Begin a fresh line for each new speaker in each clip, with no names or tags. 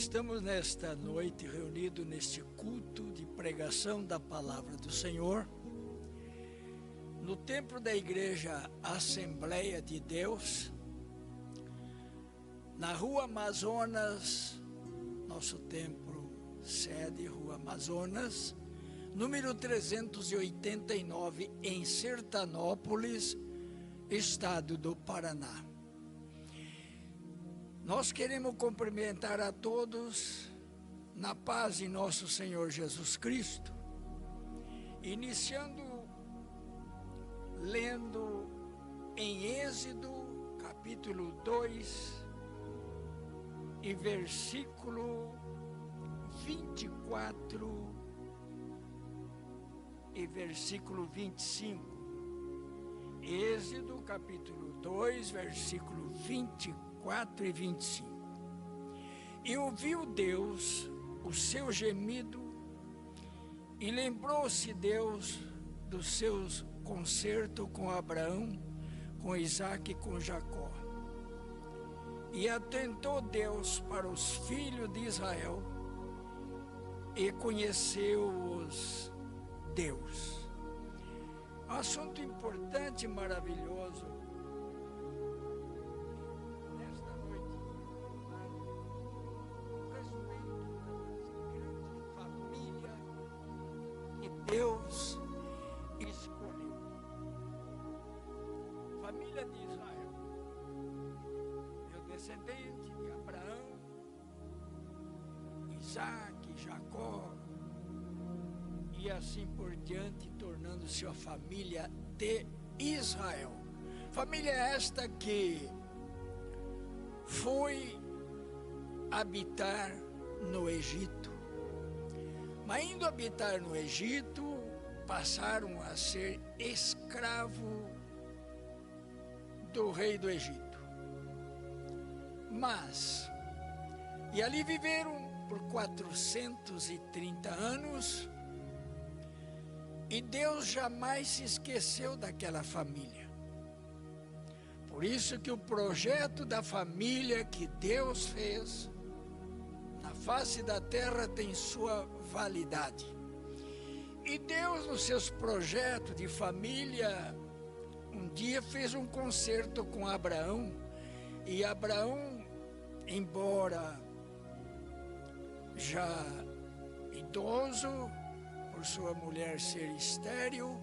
Estamos nesta noite reunidos neste culto de pregação da palavra do Senhor, no templo da igreja Assembleia de Deus, na Rua Amazonas, nosso templo sede, Rua Amazonas, número 389, em Sertanópolis, estado do Paraná. Nós queremos cumprimentar a todos na paz de nosso Senhor Jesus Cristo, iniciando lendo em Êxodo capítulo 2 e versículo 24 e versículo 25. Êxodo capítulo 2, versículo 24 e 25. E ouviu Deus o seu gemido, e lembrou-se Deus dos seus concertos com Abraão, com Isaque e com Jacó. E atentou Deus para os filhos de Israel, e conheceu-os Deus. Um assunto importante e maravilhoso nesta noite, a respeito da grande família que Deus escolheu. Família de Israel, meu descendente de Abraão, Isaque, Jacó, e assim por diante, tornando-se a família de Israel. Família esta que foi habitar no Egito. Mas indo habitar no Egito, passaram a ser escravo do rei do Egito. E ali viveram por 430 anos, e Deus jamais se esqueceu daquela família. Por isso que o projeto da família que Deus fez na face da terra tem sua validade. E Deus, nos seus projetos de família, um dia fez um concerto com Abraão. E Abraão, embora já idoso, por sua mulher ser estéril,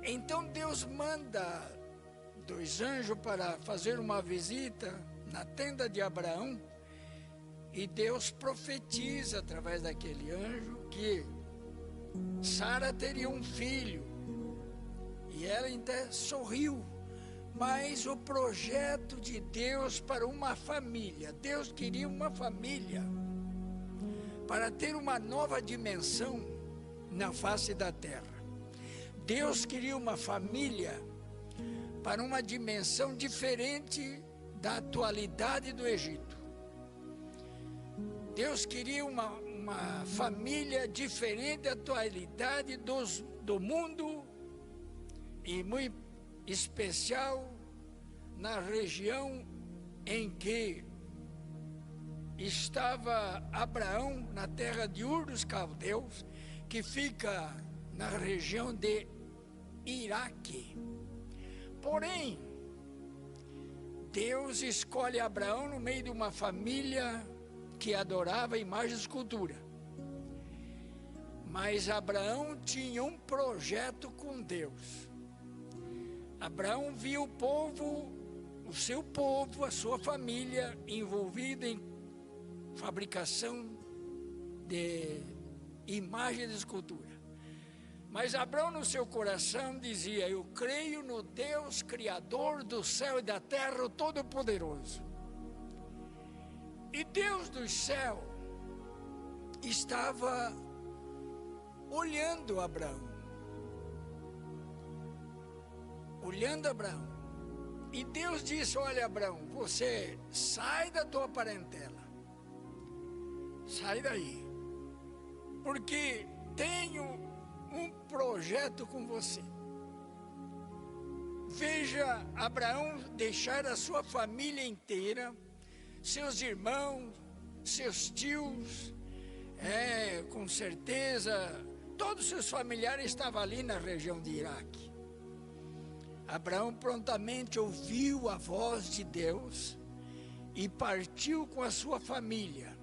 então Deus manda 2 anjos para fazer uma visita na tenda de Abraão, e Deus profetiza através daquele anjo que Sara teria um filho, e ela até sorriu. Mas o projeto de Deus para uma família, Deus queria uma família para ter uma nova dimensão na face da terra. Deus queria uma família para uma dimensão diferente da atualidade do Egito. Deus queria uma família diferente da atualidade do mundo, e muito especial na região em que estava Abraão, na terra de Ur dos Caldeus, que fica na região de Iraque. Porém, Deus escolhe Abraão no meio de uma família que adorava imagem e escultura. Mas Abraão tinha um projeto com Deus. Abraão viu o seu povo, a sua família, envolvida em fabricação de imagens de escultura. Mas Abraão, no seu coração, dizia: eu creio no Deus Criador do céu e da terra, o Todo-Poderoso. E Deus do céu estava olhando Abraão. E Deus disse: olha, Abraão, você sai da tua parentela, sai daí, porque tenho um projeto com você. Veja Abraão deixar a sua família inteira, seus irmãos, seus tios, com certeza, todos os seus familiares estavam ali na região de Iraque. Abraão prontamente ouviu a voz de Deus e partiu com a sua família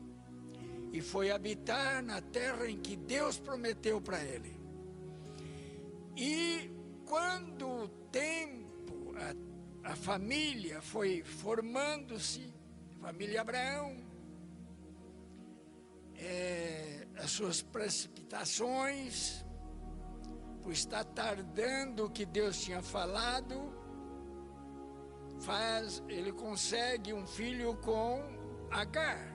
e foi habitar na terra em que Deus prometeu para ele. E quando o tempo, a família foi formando-se, a família Abraão, as suas precipitações, por estar tardando o que Deus tinha falado, ele consegue um filho com Agar,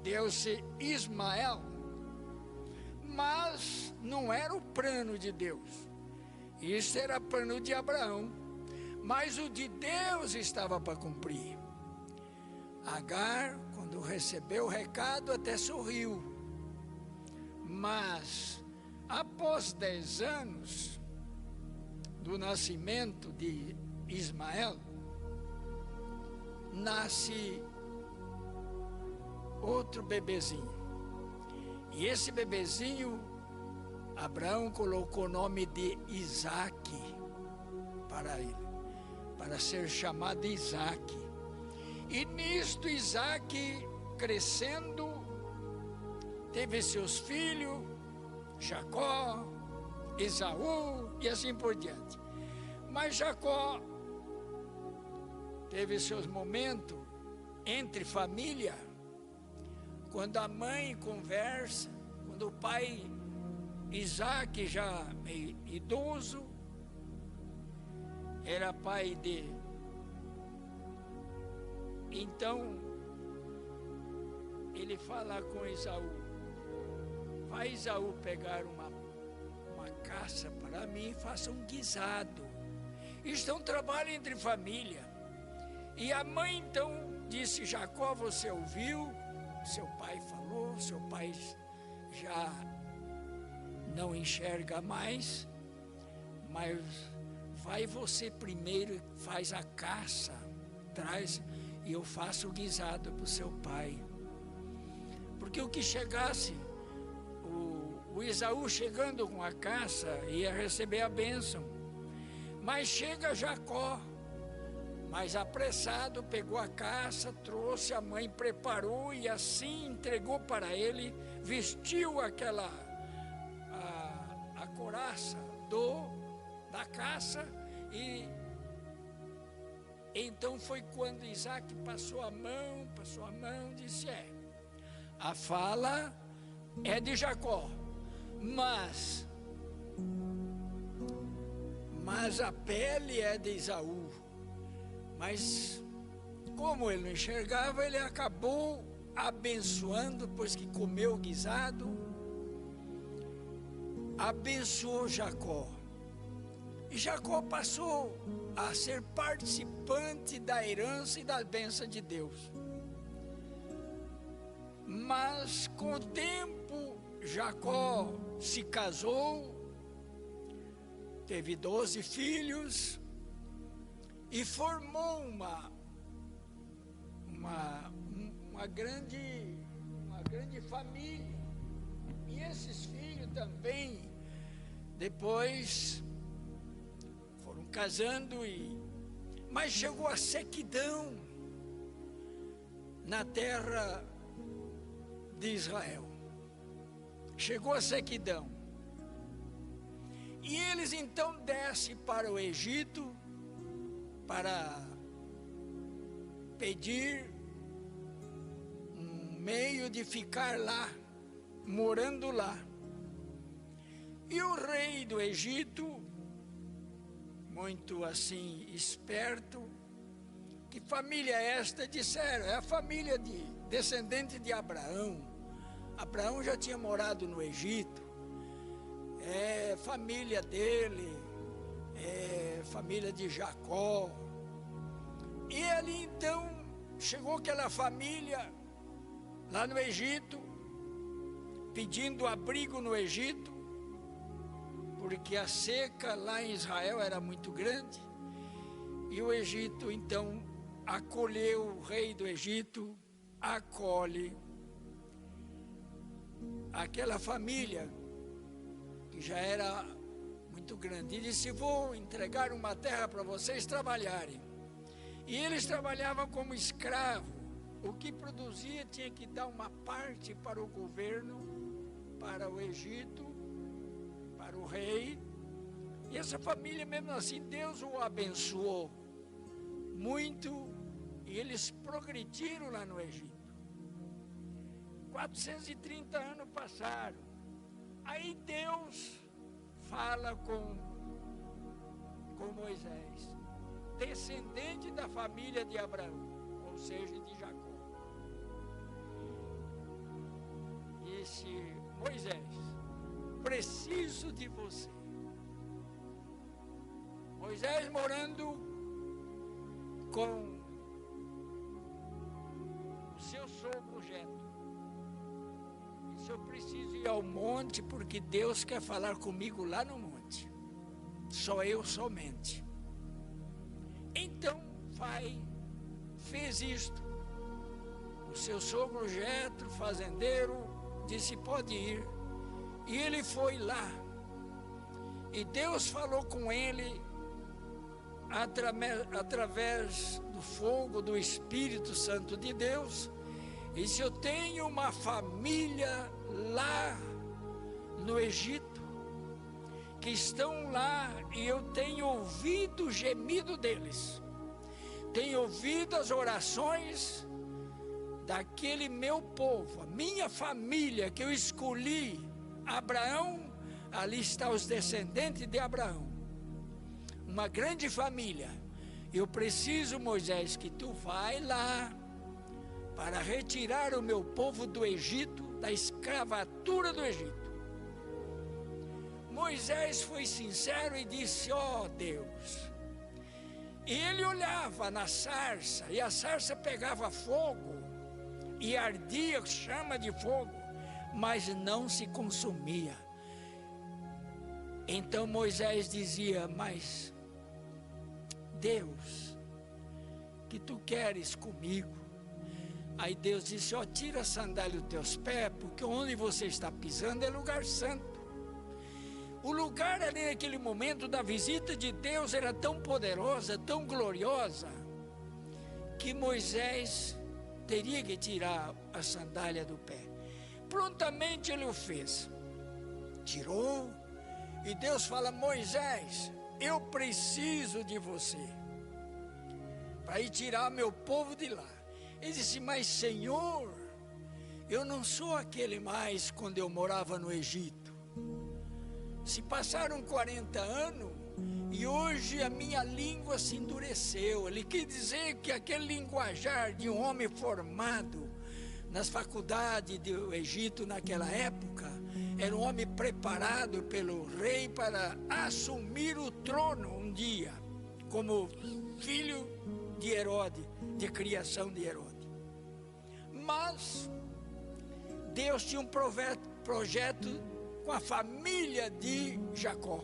deu-se Ismael, mas não era o plano de Deus, isso era plano de Abraão, mas o de Deus estava para cumprir. Agar, quando recebeu o recado, até sorriu, mas após 10 anos do nascimento de Ismael, nasce outro bebezinho. E esse bebezinho, Abraão colocou o nome de Isaque para ele, para ser chamado Isaque. E nisto Isaque, crescendo, teve seus filhos, Jacó, Esaú e assim por diante. Mas Jacó teve seus momentos entre família, quando a mãe conversa, quando o pai Isaque, já meio idoso, era pai de... Então, ele fala com Esaú: vai Esaú pegar uma caça para mim e faça um guisado. Isto é um trabalho entre família. E a mãe então disse: Jacó, você ouviu? Seu pai falou, seu pai já não enxerga mais, mas vai você primeiro, faz a caça, traz, e eu faço o guisado para o seu pai. Porque o que chegasse, o Esaú chegando com a caça, ia receber a bênção. Mas chega Jacó, mais apressado, pegou a caça, trouxe, a mãe preparou e assim entregou para ele, vestiu aquela a couraça da caça, e então foi quando Isaac passou a mão, disse: a fala é de Jacó, mas a pele é de Esaú. Mas como ele não enxergava, ele acabou abençoando, depois que comeu o guisado, abençoou Jacó. E Jacó passou a ser participante da herança e da bênção de Deus. Mas com o tempo, Jacó se casou, teve 12 filhos, e formou uma grande família. E esses filhos também, depois, foram casando, mas chegou a sequidão na terra de Israel. Chegou a sequidão. E eles então descem para o Egito, para pedir um meio de ficar lá, morando lá. E o rei do Egito, muito assim esperto, que família é esta? Disseram: é a família descendente de Abraão. Abraão já tinha morado no Egito, é família dele, é família de Jacó. E ali então chegou aquela família lá no Egito, pedindo abrigo no Egito, porque a seca lá em Israel era muito grande. E o Egito então acolheu o rei do Egito, acolhe aquela família que já era muito grande e disse: vou entregar uma terra para vocês trabalharem. E eles trabalhavam como escravos. O que produzia tinha que dar uma parte para o governo, para o Egito, para o rei. E essa família, mesmo assim, Deus o abençoou muito e eles progrediram lá no Egito. 430 anos passaram. Aí Deus fala com Moisés, descendente da família de Abraão, ou seja, de Jacó. Disse: Moisés, preciso de você. Moisés morando com o seu sogro Jetro. Disse: eu preciso ir ao monte porque Deus quer falar comigo lá no monte. Só eu somente. Então fez isto. O seu sogro Jetro, fazendeiro, disse: pode ir. E ele foi lá. E Deus falou com ele através do fogo do Espírito Santo de Deus. E disse: eu tenho uma família lá no Egito, que estão lá, e eu tenho ouvido o gemido deles. Tenho ouvido as orações daquele meu povo, a minha família que eu escolhi, Abraão. Ali está os descendentes de Abraão, uma grande família. Eu preciso, Moisés, que tu vai lá para retirar o meu povo do Egito, da escravatura do Egito. Moisés foi sincero e disse: ó Deus. E ele olhava na sarça, e a sarça pegava fogo, e ardia chama de fogo, mas não se consumia. Então Moisés dizia: mas Deus, que tu queres comigo? Aí Deus disse: ó, tira a sandália dos teus pés, porque onde você está pisando é lugar santo. O lugar ali naquele momento da visita de Deus era tão poderosa, tão gloriosa, que Moisés teria que tirar a sandália do pé. Prontamente ele o fez. Tirou. E Deus fala: Moisés, eu preciso de você para ir tirar meu povo de lá. Ele disse: mas Senhor, eu não sou aquele mais quando eu morava no Egito. Se passaram 40 anos e hoje a minha língua se endureceu. Ele quer dizer que aquele linguajar de um homem formado nas faculdades do Egito naquela época, era um homem preparado pelo rei para assumir o trono um dia, como filho de Herodes, de criação de Herodes. Mas Deus tinha um projeto com a família de Jacó.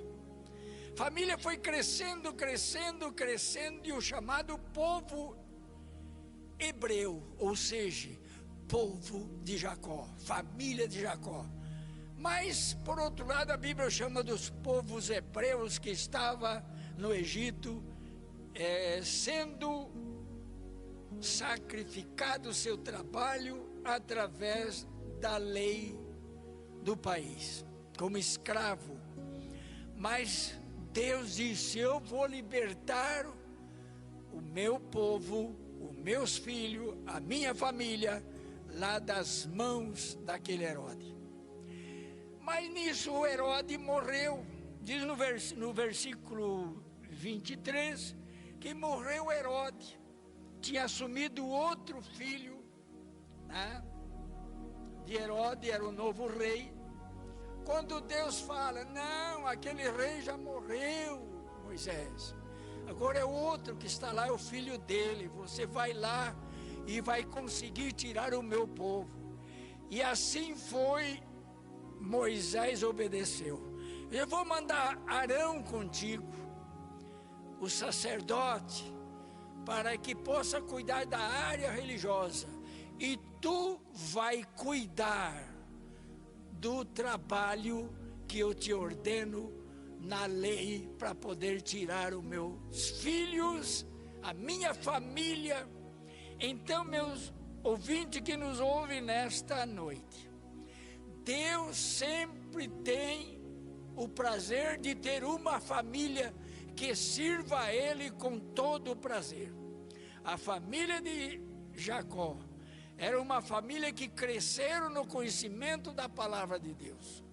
A família foi crescendo, crescendo, crescendo, e o chamado povo hebreu, ou seja, povo de Jacó, família de Jacó. Mas, por outro lado, a Bíblia chama dos povos hebreus que estavam no Egito, sendo sacrificado o seu trabalho através da lei do país, como escravo. Mas Deus disse: eu vou libertar o meu povo, os meus filhos, a minha família, lá das mãos daquele Herodes. Mas nisso o Herodes morreu. Diz no versículo 23, que morreu Herodes. Tinha assumido outro filho, né, de Herodes, era o novo rei. Quando Deus fala: não, aquele rei já morreu, Moisés. Agora é outro que está lá, é o filho dele. Você vai lá e vai conseguir tirar o meu povo. E assim foi. Moisés obedeceu. Eu vou mandar Arão contigo, o sacerdote, para que possa cuidar da área religiosa. e tu vai cuidar do trabalho que eu te ordeno na lei, para poder tirar os meus filhos, a minha família. Então, meus ouvintes que nos ouvem nesta noite, Deus sempre tem o prazer de ter uma família que sirva a Ele com todo o prazer. A família de Jacó era uma família que cresceram no conhecimento da palavra de Deus.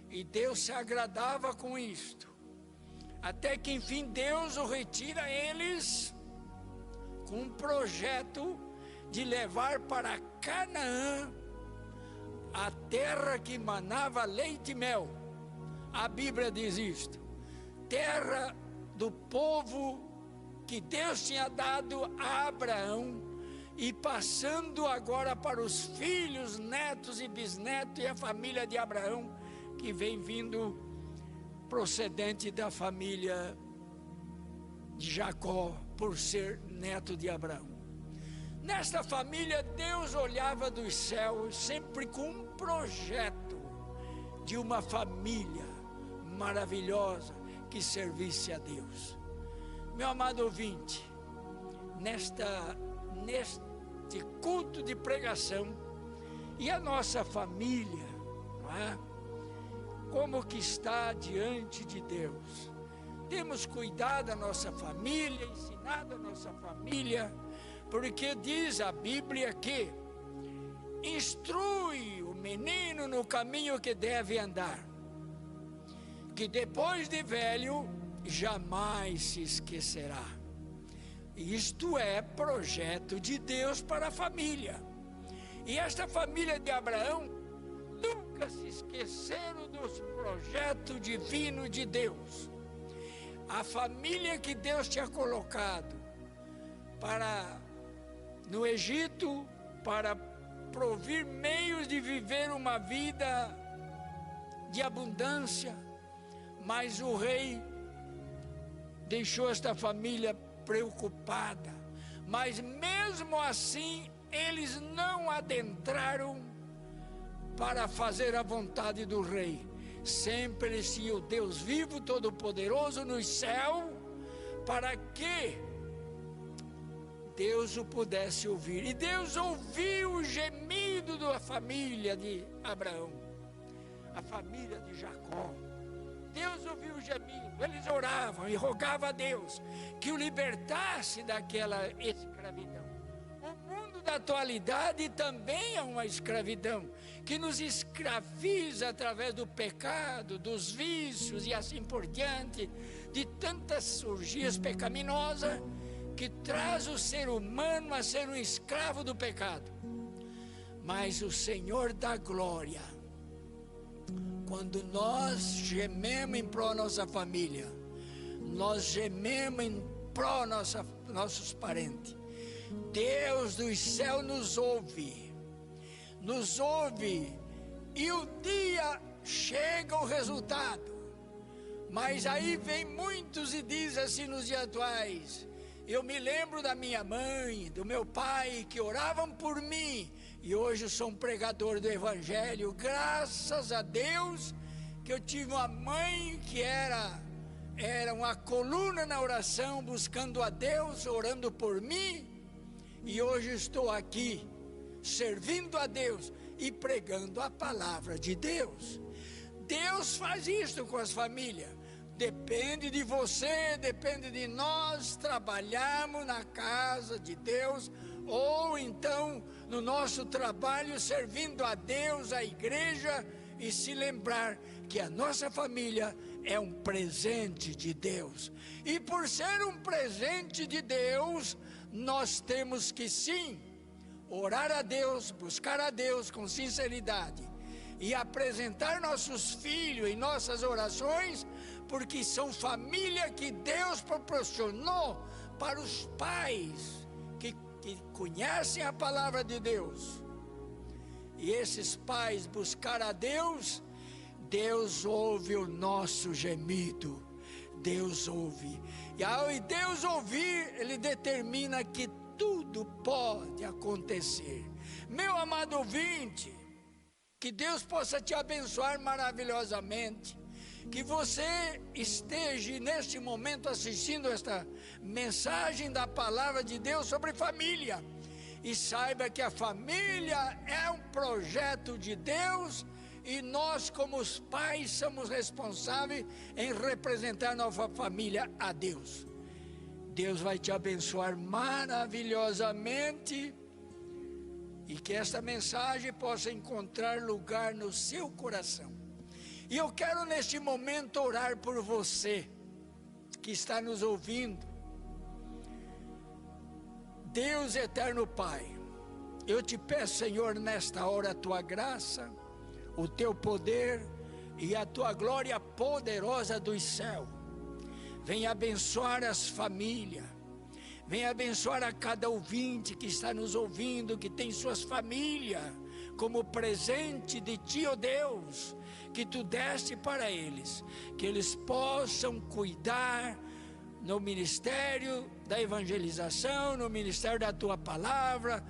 E Deus se agradava com isto. Até que enfim Deus o retira eles com um projeto de levar para Canaã, a terra que manava leite e mel. A Bíblia diz isto: terra do povo que Deus tinha dado a Abraão, e passando agora para os filhos, netos e bisnetos e a família de Abraão, que vem vindo procedente da família de Jacó, por ser neto de Abraão. Nesta família, Deus olhava dos céus sempre com um projeto de uma família maravilhosa que servisse a Deus. Meu amado ouvinte, neste culto de pregação, e a nossa família, não é? Como que está diante de Deus? Temos cuidado da nossa família, ensinado a nossa família, porque diz a Bíblia que instrui o menino no caminho que deve andar, que depois de velho jamais se esquecerá. Isto é projeto de Deus para a família. E esta família de Abraão nunca se esqueceram dos projetos divinos de Deus. A família que Deus tinha colocado no Egito, para provir meios de viver uma vida de abundância, mas o rei deixou esta família preocupada. Mas mesmo assim, eles não adentraram para fazer a vontade do rei. Sempre eles tinham o Deus vivo, todo-poderoso nos céus, para que Deus o pudesse ouvir. E Deus ouviu o gemido da família de Abraão, a família de Jacó. Deus ouviu o gemido, eles oravam e rogavam a Deus que o libertasse daquela escravidão. O mundo da atualidade também é uma escravidão, que nos escraviza através do pecado, dos vícios e assim por diante, de tantas urgias pecaminosas, que traz o ser humano a ser um escravo do pecado. Mas o Senhor da glória, quando nós gememos em pró da nossa família, nós gememos em pró nossos parentes, Deus dos céus nos ouve, e o dia chega o resultado. Mas aí vem muitos e diz assim nos dias atuais: eu me lembro da minha mãe, do meu pai, que oravam por mim, e hoje eu sou um pregador do Evangelho. Graças a Deus que eu tive uma mãe que era uma coluna na oração, buscando a Deus, orando por mim, e hoje estou aqui, servindo a Deus e pregando a palavra de Deus. Deus faz isso com as famílias. Depende de você, depende de nós trabalharmos na casa de Deus, ou então no nosso trabalho servindo a Deus, a igreja, e se lembrar que a nossa família é um presente de Deus. E por ser um presente de Deus, nós temos que sim orar a Deus, buscar a Deus com sinceridade e apresentar nossos filhos em nossas orações, porque são família que Deus proporcionou para os pais que conhecem a palavra de Deus. E esses pais buscar a Deus, Deus ouve o nosso gemido. Deus ouve. E ao Deus ouvir, Ele determina que tudo pode acontecer. Meu amado ouvinte, que Deus possa te abençoar maravilhosamente, que você esteja neste momento assistindo esta mensagem da palavra de Deus sobre família, e saiba que a família é um projeto de Deus, e nós como os pais somos responsáveis em representar nossa família a Deus. Deus vai te abençoar maravilhosamente, e que esta mensagem possa encontrar lugar no seu coração. E eu quero neste momento orar por você que está nos ouvindo. Deus eterno Pai, eu te peço, Senhor, nesta hora a tua graça, o teu poder e a tua glória poderosa dos céus. Venha abençoar as famílias, venha abençoar a cada ouvinte que está nos ouvindo, que tem suas famílias como presente de ti, ó Deus, que tu deste para eles, que eles possam cuidar no ministério da evangelização, no ministério da tua palavra,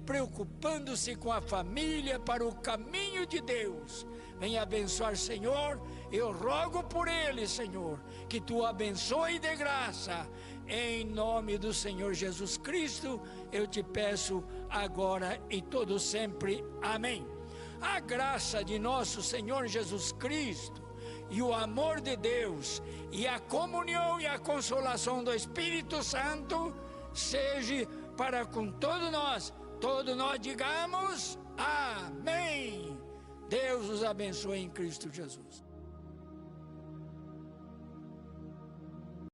preocupando-se com a família para o caminho de Deus. Venha abençoar, Senhor, eu rogo por eles, Senhor, que tu abençoe de graça, em nome do Senhor Jesus Cristo, eu te peço agora e todo sempre, amém. A graça de nosso Senhor Jesus Cristo, e o amor de Deus, e a comunhão e a consolação do Espírito Santo, seja para com todos nós digamos amém. Deus os abençoe em Cristo Jesus.